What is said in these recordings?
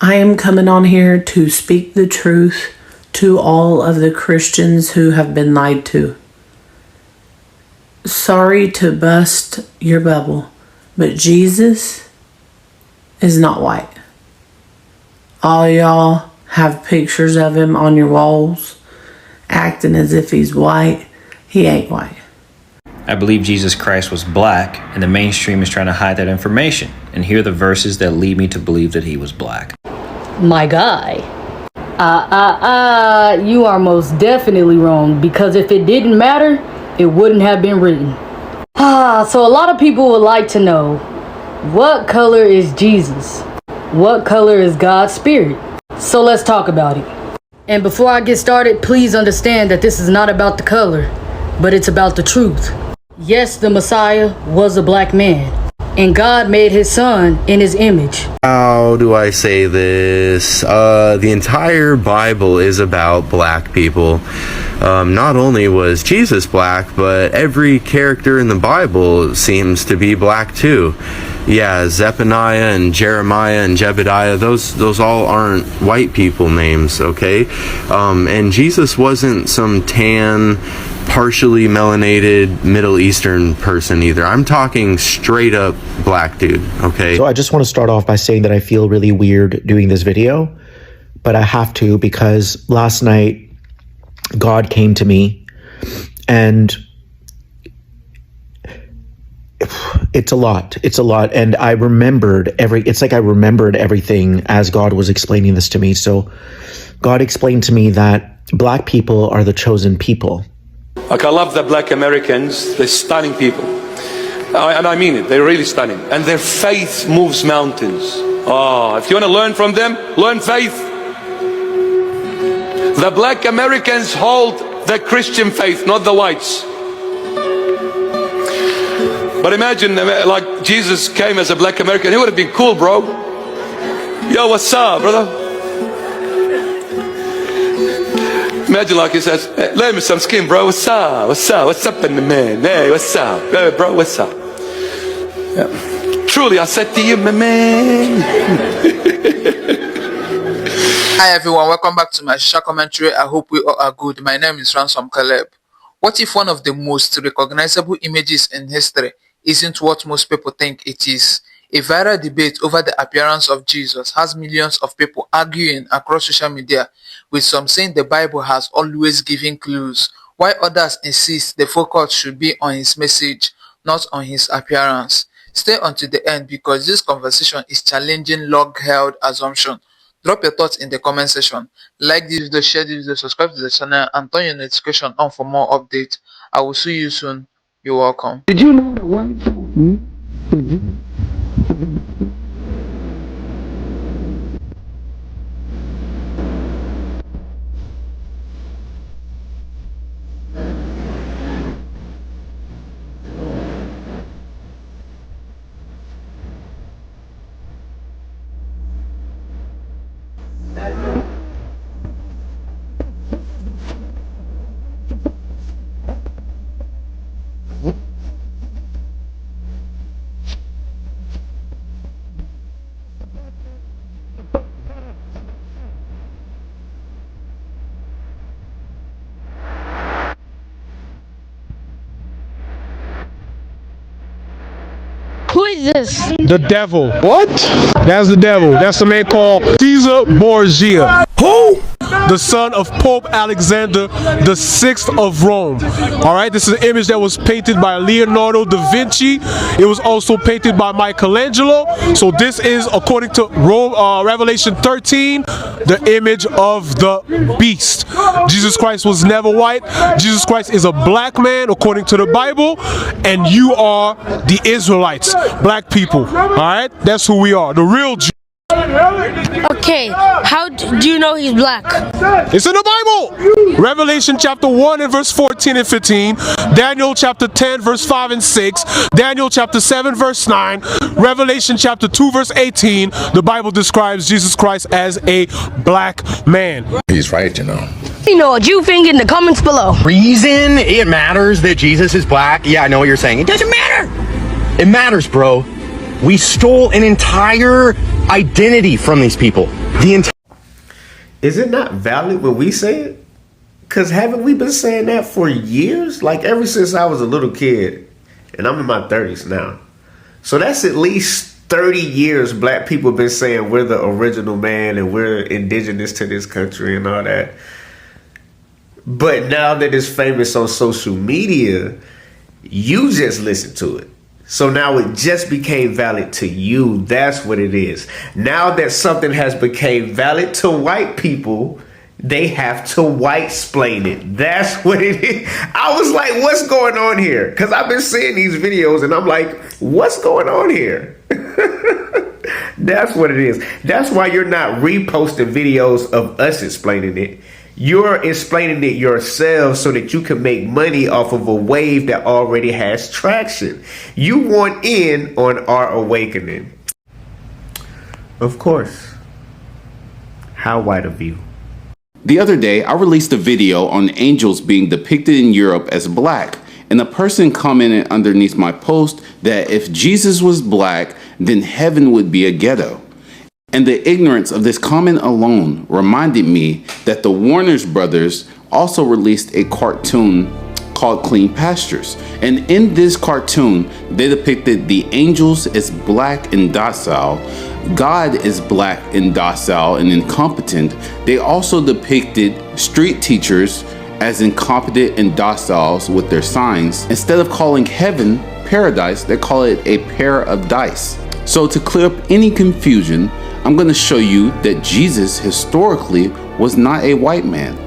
I am coming on here to speak the truth to all of the Christians who have been lied to. Sorry to bust your bubble, but Jesus is not white. All y'all have pictures of him on your walls, acting as if he's white. He ain't white. I believe Jesus Christ was black, and the mainstream is trying to hide that information. And here are the verses that lead me to believe that he was black. My guy. You are most definitely wrong, because if it didn't matter, it wouldn't have been written. So a lot of people would like to know, what color is Jesus? What color is God's spirit? So let's talk about it. And before I get started, please understand that this is not about the color, but it's about the truth. Yes, the Messiah was a black man, and God made his son in his image. How do I say this? The entire Bible is about black people. Not only was Jesus black, but every character in the Bible seems to be black too. Yeah, Zephaniah and Jeremiah and Jebediah, those all aren't white people names, okay? And Jesus wasn't some tan, partially melanated Middle Eastern person either. I'm talking straight up black dude, okay? So I just want to start off by saying that I feel really weird doing this video, but I have to because last night God came to me and it's a lot. And I remembered I remembered everything as God was explaining this to me. So God explained to me that black people are the chosen people. Like, I love the black Americans. They're stunning people. And I mean it, they're really stunning. And their faith moves mountains. Oh, if you want to learn from them, learn faith. The black Americans hold the Christian faith, not the whites. But imagine, like, Jesus came as a black American. He would have been cool, bro. Yo, what's up, brother? Imagine, like, he says, hey, lend me some skin, bro. What's up? What's up? What's up in the man? Hey, what's up? Hey, bro, what's up? Yeah. Truly, I said to you, my man. Hi everyone, welcome back to my short commentary. I hope we all are good. My name is Ransom Caleb. What if one of the most recognizable images in history isn't what most people think it is? A viral debate over the appearance of Jesus has millions of people arguing across social media, with some saying the Bible has always given clues, while others insist the focus should be on his message, not on his appearance. Stay until the end because this conversation is challenging long-held assumptions. Drop your thoughts in the comment section. Like this video, share this video, subscribe to the channel, and turn your notification on for more updates. I will see you soon. You're welcome. Did you know that one? Who is this? The devil. What? That's the devil. That's the man called Caesar Borgia. Who? The son of Pope Alexander the Sixth of Rome. All right, this is an image that was painted by Leonardo da Vinci. It was also painted by Michelangelo. So this is, according to Revelation 13, the image of the beast. Jesus Christ was never white. Jesus Christ is a black man, according to the Bible, and you are the Israelites, black people. All right, that's who we are, the real Jews. Okay, how do you know he's black? It's in the Bible. Revelation chapter 1 and verse 14 and 15. Daniel chapter 10 verse 5 and 6. Daniel chapter 7 verse 9. Revelation chapter 2 verse 18. The Bible describes Jesus Christ as a black man. He's right, you know. You know what you think in the comments below. Reason it matters that Jesus is black? Yeah, I know what you're saying. It doesn't matter. It matters, bro. We stole an entire identity from these people. Is it not valid when we say it? Because haven't we been saying that for years? Like ever since I was a little kid. And I'm in my 30s now. So that's at least 30 years black people have been saying we're the original man and we're indigenous to this country and all that. But now that it's famous on social media, you just listen to it. So now it just became valid to you. That's what it is. Now that something has become valid to white people, they have to white-splain it. That's what it is. I was like, what's going on here? Because I've been seeing these videos and I'm like, what's going on here? That's what it is. That's why you're not reposting videos of us explaining it. You're explaining it yourself so that you can make money off of a wave that already has traction. You want in on our awakening. Of course. How white of you. The other day, I released a video on angels being depicted in Europe as black, and a person commented underneath my post that if Jesus was black, then heaven would be a ghetto. And the ignorance of this comment alone reminded me that the Warner's brothers also released a cartoon called Clean Pastures. And in this cartoon, they depicted the angels as black and docile, God is black and docile and incompetent. They also depicted street teachers as incompetent and dociles with their signs. Instead of calling heaven paradise, they call it a pair of dice. So to clear up any confusion, I'm going to show you that Jesus historically was not a white man.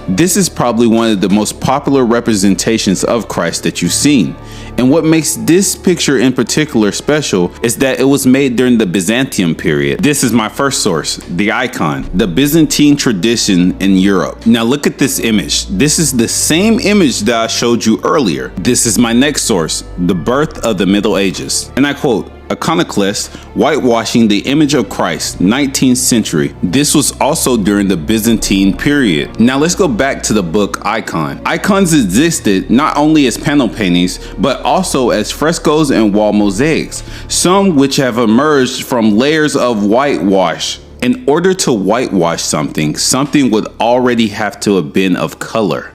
This is probably one of the most popular representations of Christ that you've seen. And what makes this picture in particular special is that it was made during the Byzantium period. This is my first source, the icon, the Byzantine tradition in Europe. Now look at this image. This is the same image that I showed you earlier. This is my next source, the birth of the Middle Ages. And I quote, iconoclast whitewashing the image of Christ, 19th century. This was also during the Byzantine period. Now let's go back to the book Icon. Icons existed not only as panel paintings, but also as frescoes and wall mosaics, some which have emerged from layers of whitewash. In order to whitewash something, something would already have to have been of color.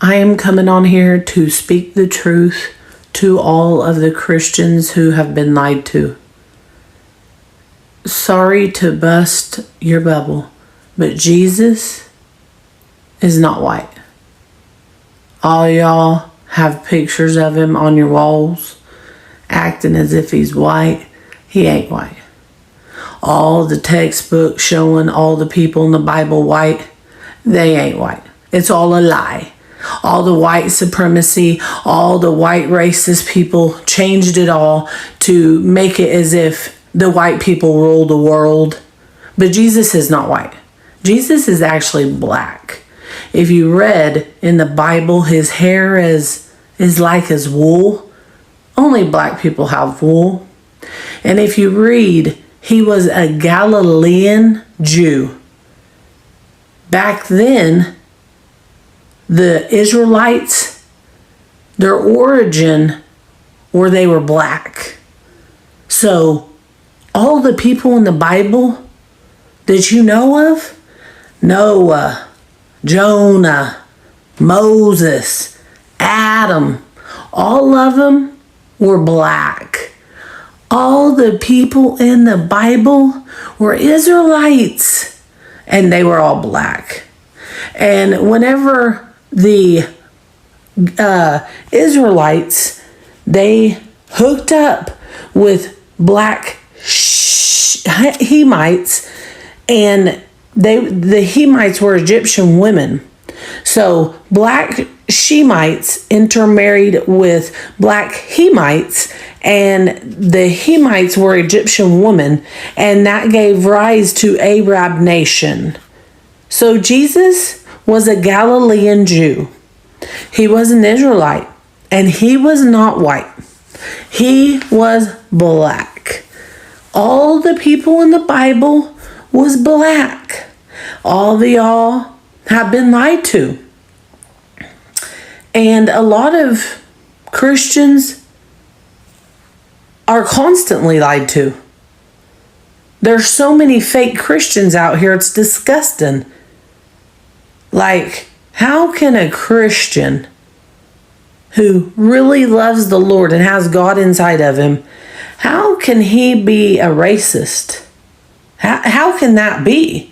I am coming on here to speak the truth to all of the Christians who have been lied to. Sorry to bust your bubble, but Jesus is not white. All y'all have pictures of him on your walls, acting as if he's white. He ain't white. All the textbooks showing all the people in the Bible white, they ain't white. It's all a lie. All the white supremacy, all the white racist people changed it all to make it as if the white people rule the world. But Jesus is not white. Jesus is actually black. If you read in the Bible, his hair is like his wool. Only black people have wool. And if you read, he was a Galilean Jew. Back then, the Israelites, their origin, or they were black. So all the people in the Bible that you know of, Noah, Jonah, Moses, Adam, all of them were black. All the people in the Bible were Israelites, and they were all black. And whenever the Israelites, they hooked up with black Hamites, and the Hamites were Egyptian women. So black Shemites intermarried with black Hamites, and the Hamites were Egyptian women, and that gave rise to Arab nation. So Jesus was a Galilean Jew. He was an Israelite, and he was not white. He was black. All the people in the Bible was black. All the y'all have been lied to. And a lot of Christians are constantly lied to. There's so many fake Christians out here, it's disgusting. Like, how can a Christian who really loves the Lord and has God inside of him, how can he be a racist? How can that be?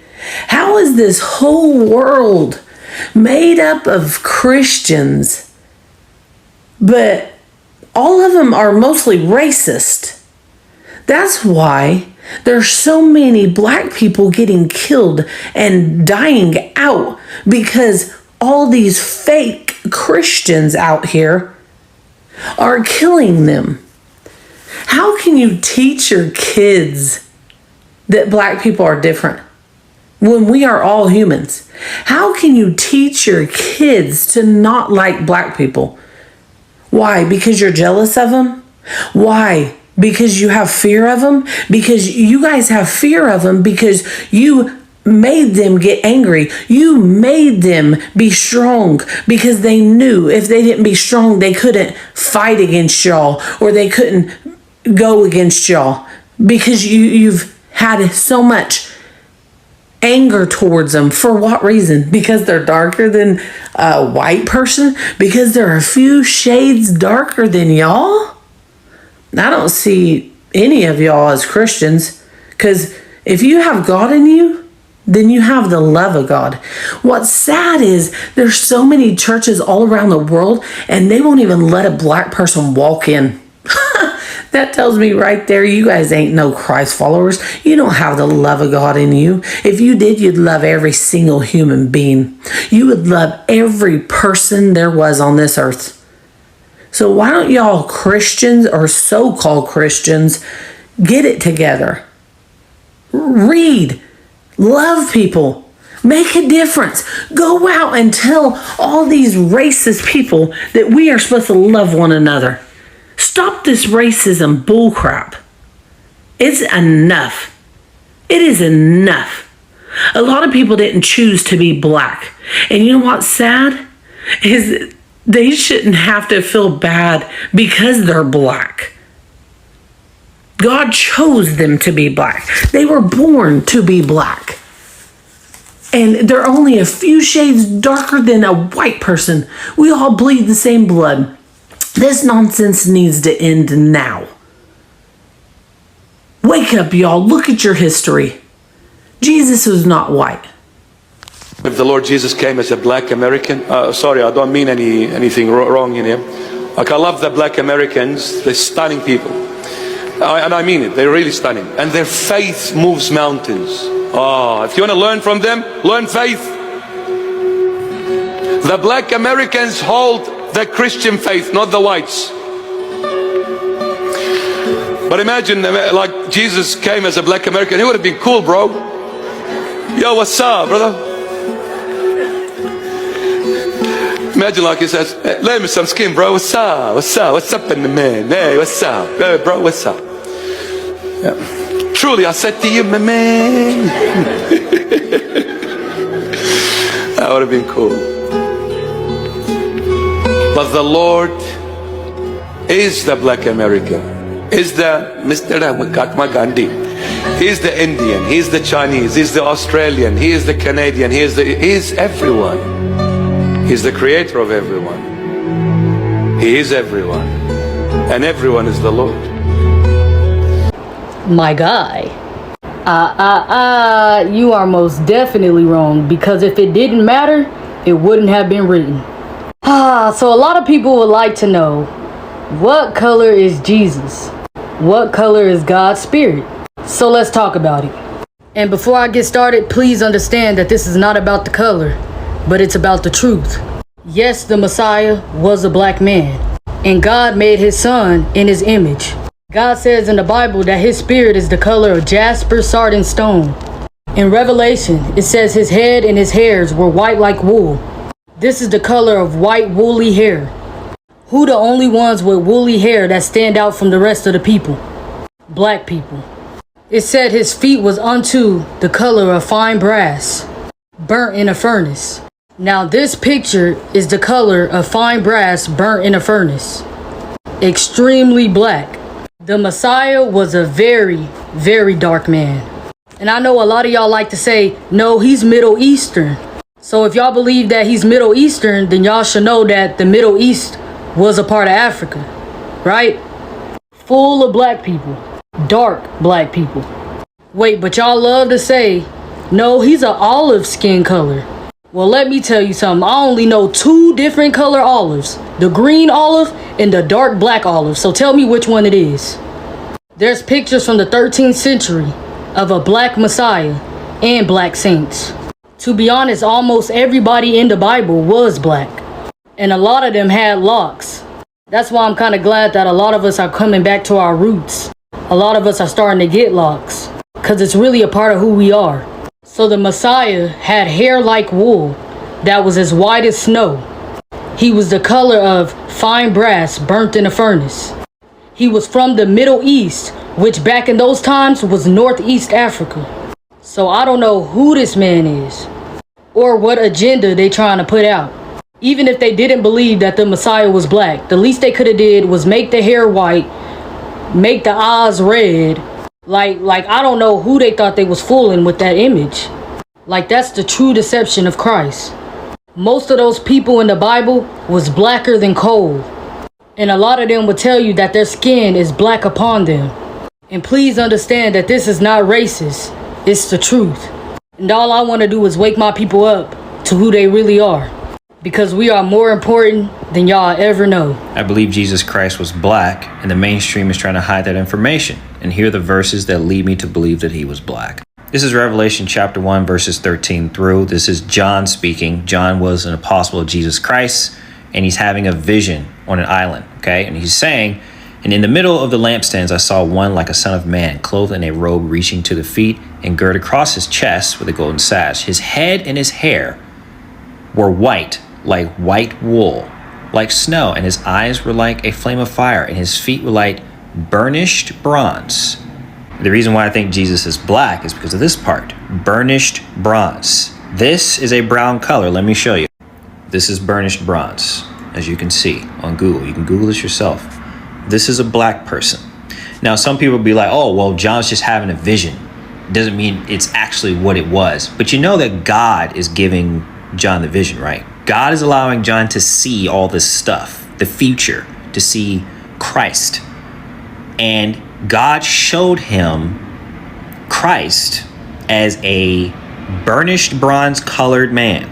How is this whole world made up of Christians, but all of them are mostly racist? That's why there's so many black people getting killed and dying out, because all these fake Christians out here are killing them. How can you teach your kids that black people are different when we are all humans? How can you teach your kids to not like black people? Why? Because you're jealous of them? Why? Because you have fear of them? Because you guys have fear of them because you made them get angry. You made them be strong because they knew if they didn't be strong, they couldn't fight against y'all, or they couldn't go against y'all, because you've had so much anger towards them. For what reason? Because they're darker than a white person? Because they're a few shades darker than y'all? I don't see any of y'all as Christians, because if you have God in you, then you have the love of God. What's sad is there's so many churches all around the world and they won't even let a black person walk in. That tells me right there, you guys ain't no Christ followers. You don't have the love of God in you. If you did, you'd love every single human being. You would love every person there was on this earth. So why don't y'all Christians, or so-called Christians, get it together? Read. Love people. Make a difference. Go out and tell all these racist people that we are supposed to love one another. Stop this racism bullcrap. It's enough. It is enough. A lot of people didn't choose to be black. And you know what's sad? Is they shouldn't have to feel bad because they're black. God chose them to be black. They were born to be black. And they're only a few shades darker than a white person. We all bleed the same blood. This nonsense needs to end now. Wake up, y'all. Look at your history. Jesus was not white. If the Lord Jesus came as a black American, sorry, I don't mean anything wrong in him. Like, I love the black Americans. They're stunning people. And I mean it, they're really stunning. And their faith moves mountains. Oh, if you want to learn from them, learn faith. The black Americans hold the Christian faith, not the whites. But imagine, like, Jesus came as a black American. He would have been cool, bro. Yo, what's up, brother? Imagine, like, he says, hey, lend me some skin, bro. What's up? What's up? What's up in the man? Hey, what's up? Hey, bro, what's up? Yeah. Truly, I said to you, my man. That would have been cool. But the Lord is the black American, is the Mr. Mahatma Gandhi, he's the Indian, he's the Chinese, he's the Australian, he is the Canadian, he is everyone. He's the creator of everyone. He is everyone. And everyone is the Lord. My guy. You are most definitely wrong, because if it didn't matter, it wouldn't have been written. So a lot of people would like to know, what color is Jesus? What color is God's Spirit? So let's talk about it. And before I get started, please understand that this is not about the color, but it's about the truth. Yes, the Messiah was a black man, and God made his son in his image. God says in the Bible that his spirit is the color of jasper, sardine stone. In Revelation, it says his head and his hairs were white like wool. This is the color of white woolly hair. Who the only ones with woolly hair that stand out from the rest of the people? Black people. It said his feet was unto the color of fine brass, burnt in a furnace. Now this picture is the color of fine brass burnt in a furnace. Extremely black. The Messiah was a very, very dark man. And I know a lot of y'all like to say, no, he's Middle Eastern. So if y'all believe that he's Middle Eastern, then y'all should know that the Middle East was a part of Africa, right? Full of black people, dark black people. Wait, but y'all love to say, no, he's an olive skin color. Well, let me tell you something. I only know 2 different color olives, the green olive and the dark black olive. So tell me which one it is. There's pictures from the 13th century of a black Messiah and black saints. To be honest, almost everybody in the Bible was black, and a lot of them had locks. That's why I'm kind of glad that a lot of us are coming back to our roots. A lot of us are starting to get locks, because it's really a part of who we are. So the Messiah had hair like wool that was as white as snow. He was the color of fine brass burnt in a furnace. He was from the Middle East, which back in those times was Northeast Africa. So I don't know who this man is, or what agenda they trying to put out. Even if they didn't believe that the Messiah was black, the least they could have did was make the hair white, make the eyes red. Like I don't know who they thought they was fooling with that image. Like, that's the true deception of Christ. Most of those people in the Bible was blacker than coal. And a lot of them would tell you that their skin is black upon them. And please understand that this is not racist. It's the truth. And all I want to do is wake my people up to who they really are. Because we are more important than y'all ever know. I believe Jesus Christ was black, and the mainstream is trying to hide that information. And here are the verses that lead me to believe that he was black. This is Revelation chapter 1, verses 13 through. This is John speaking. John was an apostle of Jesus Christ, and he's having a vision on an island, okay? And he's saying, and in the middle of the lampstands, I saw one like a son of man, clothed in a robe reaching to the feet and girded across his chest with a golden sash. His head and his hair were white, like white wool, like snow, and his eyes were like a flame of fire, and his feet were like burnished bronze. The reason why I think Jesus is black is because of this part, burnished bronze. This is a brown color. Let me show you. This is burnished bronze, as you can see on Google. You can Google this yourself. This is a black person. Now, some people will be like, oh, well, John's just having a vision. Doesn't mean it's actually what it was. But you know that God is giving John the vision, right? God is allowing John to see all this stuff, the future, to see Christ. And God showed him Christ as a burnished bronze colored man.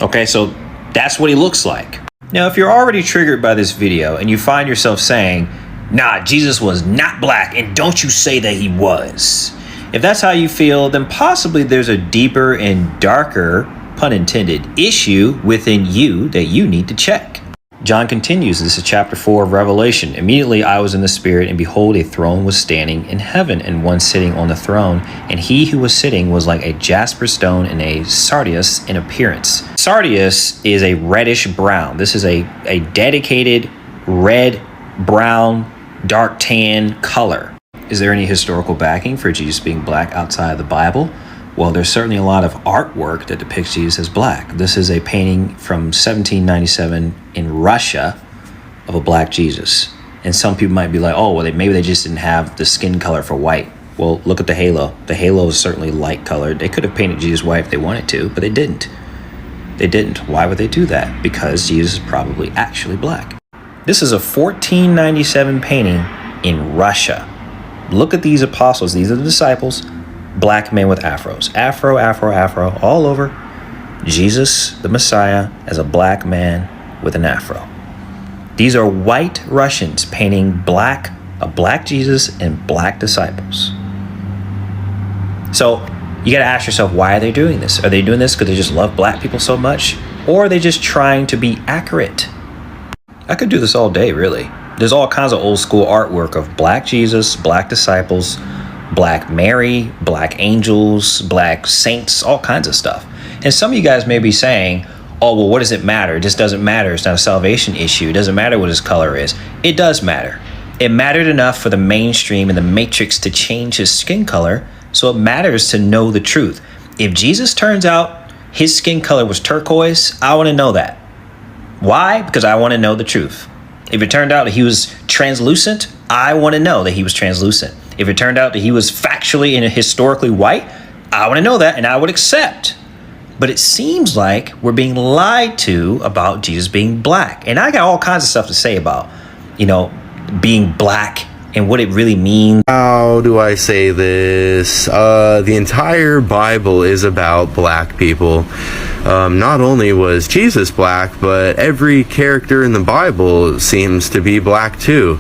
Okay, so that's what he looks like. Now, if you're already triggered by this video and you find yourself saying, nah, Jesus was not black, and don't you say that he was. If that's how you feel, then possibly there's a deeper and darker, pun intended, issue within you that you need to check. John continues, this is chapter 4 of Revelation. Immediately I was in the spirit, and behold, a throne was standing in heaven, and one sitting on the throne. And he who was sitting was like a jasper stone and a sardius in appearance. Sardius is a reddish brown. This is a dedicated red, brown, dark tan color. Is there any historical backing for Jesus being black outside of the Bible? Well, there's certainly a lot of artwork that depicts Jesus as black. This is a painting from 1797 in Russia of a black Jesus. And some people might be like, oh, well, maybe they just didn't have the skin color for white. Well, look at the halo. The halo is certainly light colored. They could have painted Jesus white if they wanted to, but they didn't. They didn't. Why would they do that? Because Jesus is probably actually black. This is a 1497 painting in Russia. Look at these apostles. These are the disciples. Black men with afros. Afro, afro, afro, all over. Jesus, the Messiah, as a black man with an afro. These are white Russians painting a black Jesus and black disciples. So you got to ask yourself, why are they doing this? Are they doing this because they just love black people so much? Or are they just trying to be accurate? I could do this all day, really. There's all kinds of old school artwork of black Jesus, black disciples, black Mary, black angels, black saints, all kinds of stuff. And some of you guys may be saying, oh, well, what does it matter? It just doesn't matter. It's not a salvation issue. It doesn't matter what his color is. It does matter. It mattered enough for the mainstream and the Matrix to change his skin color, so it matters to know the truth. If Jesus turns out his skin color was turquoise, I want to know that. Why? Because I want to know the truth. If it turned out that he was translucent, I want to know that he was translucent. If it turned out that he was factually and historically white, I want to know that and I would accept. But it seems like we're being lied to about Jesus being black. And I got all kinds of stuff to say about, being black and what it really means. How do I say this? The entire Bible is about black people. Not only was Jesus black, but every character in the Bible seems to be black too.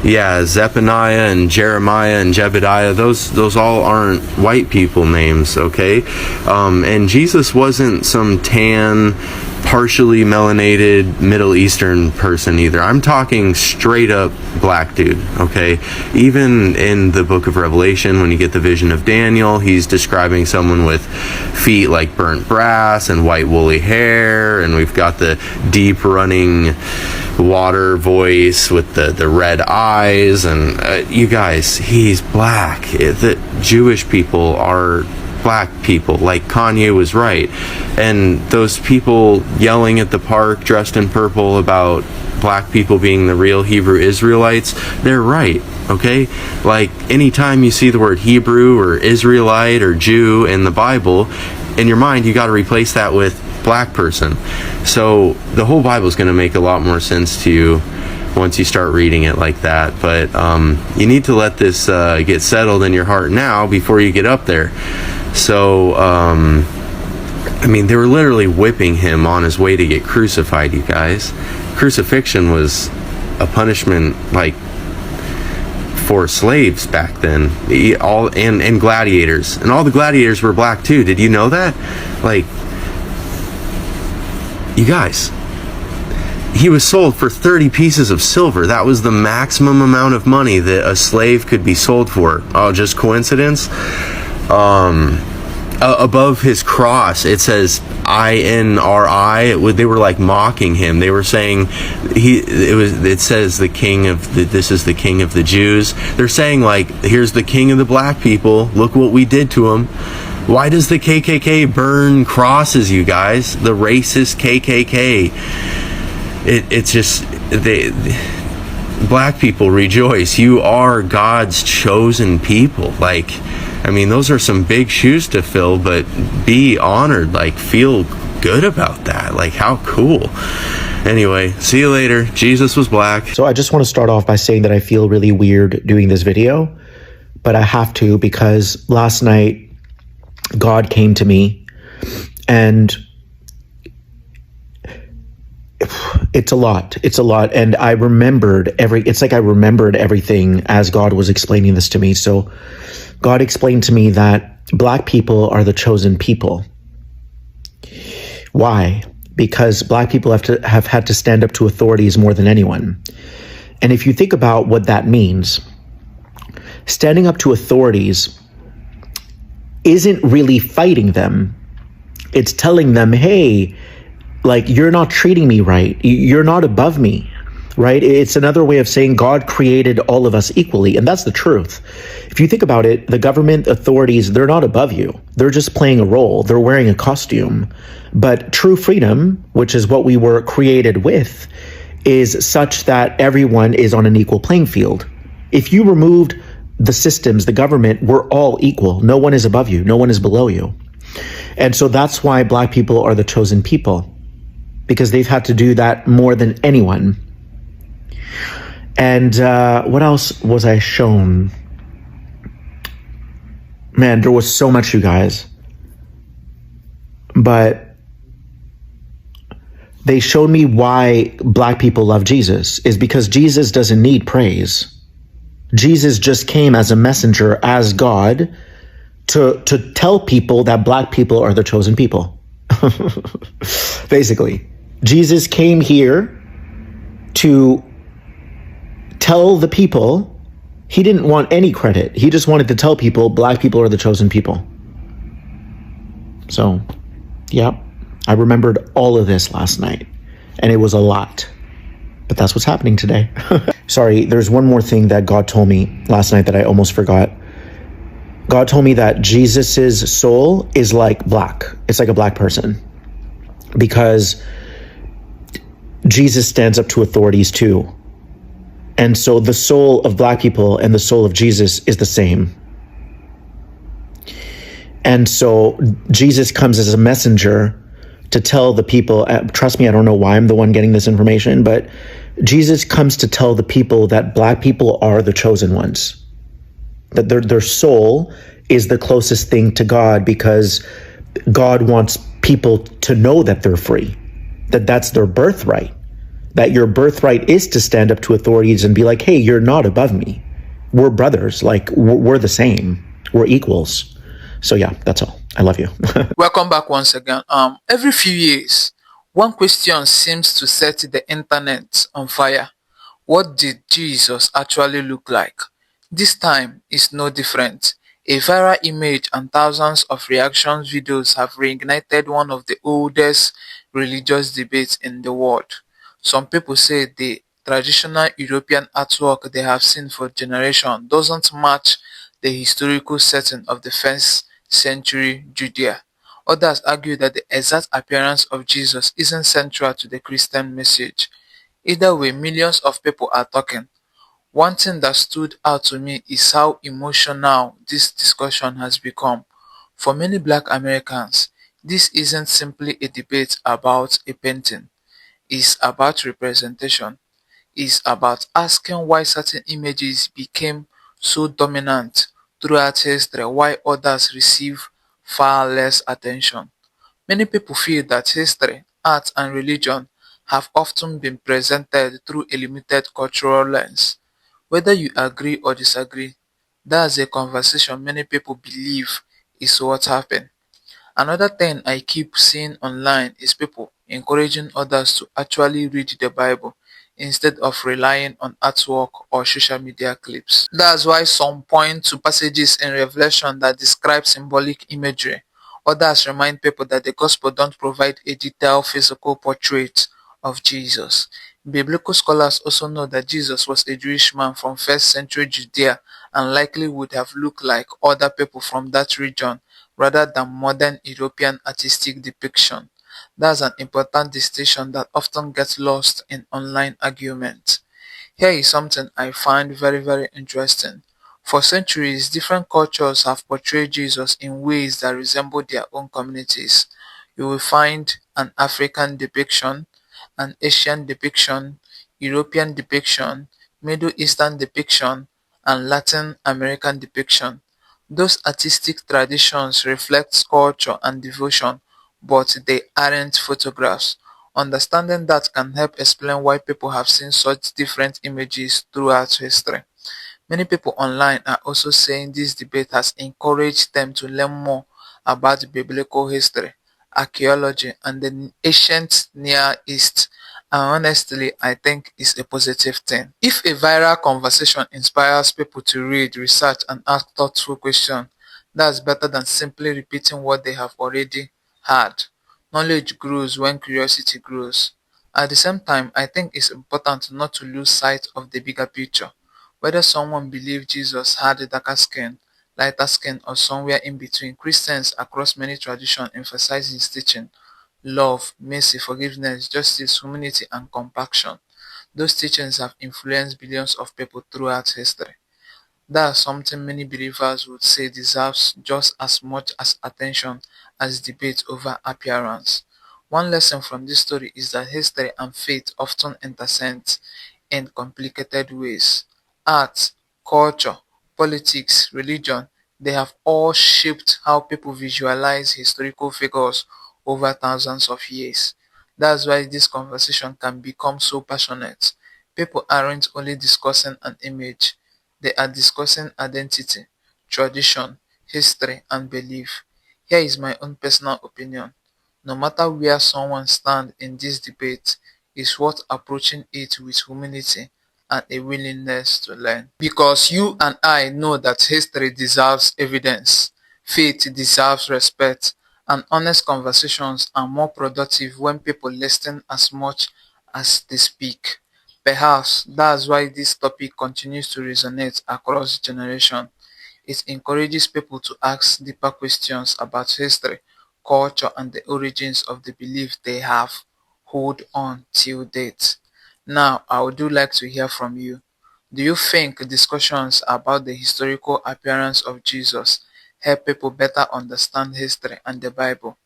Yeah, Zephaniah and Jeremiah and Jebediah, those all aren't white people names, okay? And Jesus wasn't some tan, partially melanated Middle Eastern person either. I'm talking straight up black dude, okay? Even in the book of Revelation, when you get the vision of Daniel, he's describing someone with feet like burnt brass and white woolly hair, and we've got the deep running water voice with the red eyes, and you guys, he's black. The Jewish people are black people, like Kanye was right. And those people yelling at the park dressed in purple about black people being the real Hebrew Israelites, they're right, okay? Like, anytime you see the word Hebrew or Israelite or Jew in the Bible, in your mind you got to replace that with black person. So the whole Bible is going to make a lot more sense to you once you start reading it like that. But you need to let this get settled in your heart now before you get up there. So they were literally whipping him on his way to get crucified, you guys. Crucifixion was a punishment like for slaves back then, and gladiators, and all the gladiators were black too. Did you know that? Like, you guys, he was sold for 30 pieces of silver. That was the maximum amount of money that a slave could be sold for. Oh, just coincidence? Above his cross, it says INRI. They were like mocking him. They were saying it says this is the king of the Jews. They're saying, like, here's the king of the black people. Look what we did to him. Why does the KKK burn crosses, you guys? The racist KKK. It's just, black people, rejoice. You are God's chosen people. Like, those are some big shoes to fill, but be honored, like, feel good about that. Like, how cool. Anyway, see you later. Jesus was black. So I just want to start off by saying that I feel really weird doing this video, but I have to, because last night God came to me, and it's a lot. And I remembered I remembered everything as God was explaining this to me. So God explained to me that black people are the chosen people. Why? Because black people have had to stand up to authorities more than anyone. And if you think about what that means, standing up to authorities isn't really fighting them. It's telling them, hey, like, you're not treating me right. You're not above me, right? It's another way of saying God created all of us equally, and that's the truth. If you think about it, the government authorities, they're not above you. They're just playing a role. They're wearing a costume. But true freedom, which is what we were created with, is such that everyone is on an equal playing field. If you removed the systems, the government, we're all equal. No one is above you. No one is below you. And so that's why black people are the chosen people, because they've had to do that more than anyone. And what else was I shown? Man, there was so much, you guys. But they showed me why black people love Jesus is because Jesus doesn't need praise. Jesus just came as a messenger, as God, to tell people that black people are the chosen people. Basically, Jesus came here to tell the people. He didn't want any credit. He just wanted to tell people black people are the chosen people. So, yeah, I remembered all of this last night, and it was a lot. But that's what's happening today. Sorry, there's one more thing that God told me last night that I almost forgot. God told me that Jesus's soul is like black. It's like a black person, because Jesus stands up to authorities too. And so the soul of black people and the soul of Jesus is the same. And so Jesus comes as a messenger to tell the people, trust me, I don't know why I'm the one getting this information, but Jesus comes to tell the people that black people are the chosen ones, that their soul is the closest thing to God, because God wants people to know that they're free, that that's their birthright, that your birthright is to stand up to authorities and be like, hey, you're not above me. We're brothers. Like, we're the same. We're equals. So yeah, that's all. I love you. Welcome back once again. Every few years, one question seems to set the internet on fire. What did Jesus actually look like? This time is no different. A viral image and thousands of reactions videos have reignited one of the oldest religious debates in the world. Some people say the traditional European artwork they have seen for generations doesn't match the historical setting of the first century Judea. Others argue that the exact appearance of Jesus isn't central to the Christian message. Either way, millions of people are talking. One thing that stood out to me is how emotional this discussion has become. For many black Americans, this isn't simply a debate about a painting. It's about representation. It's about asking why certain images became so dominant throughout history while others receive far less attention. Many people feel that history, art, and religion have often been presented through a limited cultural lens. Whether you agree or disagree, that's a conversation many people believe is what happened. Another thing I keep seeing online is people encouraging others to actually read the Bible instead of relying on artwork or social media clips. That's why some point to passages in Revelation that describe symbolic imagery. Others remind people that the gospel don't provide a detailed physical portrait of Jesus. Biblical scholars also know that Jesus was a Jewish man from first century Judea and likely would have looked like other people from that region rather than modern European artistic depiction. That's an important distinction that often gets lost in online arguments. Here is something I find very interesting. For centuries, different cultures have portrayed Jesus in ways that resemble their own communities. You will find an African depiction, an Asian depiction, European depiction, Middle Eastern depiction, and Latin American depiction. Those artistic traditions reflect culture and devotion, but they aren't photographs. Understanding that can help explain why people have seen such different images throughout history. Many people online are also saying this debate has encouraged them to learn more about biblical history, archaeology, and the ancient Near East. And honestly, I think it's a positive thing. If a viral conversation inspires people to read, research, and ask thoughtful questions, that's better than simply repeating what they have already heard. Knowledge grows when curiosity grows. At the same time, I think it's important not to lose sight of the bigger picture. Whether someone believed Jesus had a darker skin, lighter skin, or somewhere in between, Christians across many traditions emphasize his teaching: love, mercy, forgiveness, justice, humanity, and compassion. Those teachings have influenced billions of people throughout history. That's something many believers would say deserves just as much as attention as debate over appearance. One lesson from this story is that history and faith often intersect in complicated ways. Art, culture, politics, religion, they have all shaped how people visualize historical figures over thousands of years. That's why this conversation can become so passionate. People aren't only discussing an image, they are discussing identity, tradition, history, and belief. Here is my own personal opinion. No matter where someone stands in this debate, it's worth approaching it with humility and a willingness to learn. Because you and I know that history deserves evidence, faith deserves respect, and honest conversations are more productive when people listen as much as they speak. Perhaps that's why this topic continues to resonate across generations. It encourages people to ask deeper questions about history, culture, and the origins of the belief they have hold on till date. Now, I would like to hear from you. Do you think discussions about the historical appearance of Jesus help people better understand history and the Bible?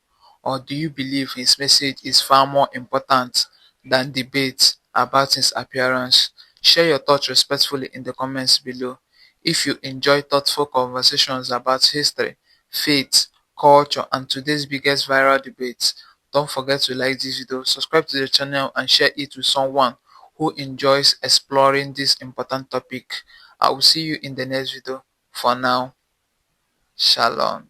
Or do you believe his message is far more important than debates about his appearance? Share your thoughts respectfully in the comments below. If you enjoy thoughtful conversations about history, faith, culture, and today's biggest viral debates, don't forget to like this video, subscribe to the channel, and share it with someone who enjoys exploring this important topic. I will see you in the next video. For now, shalom.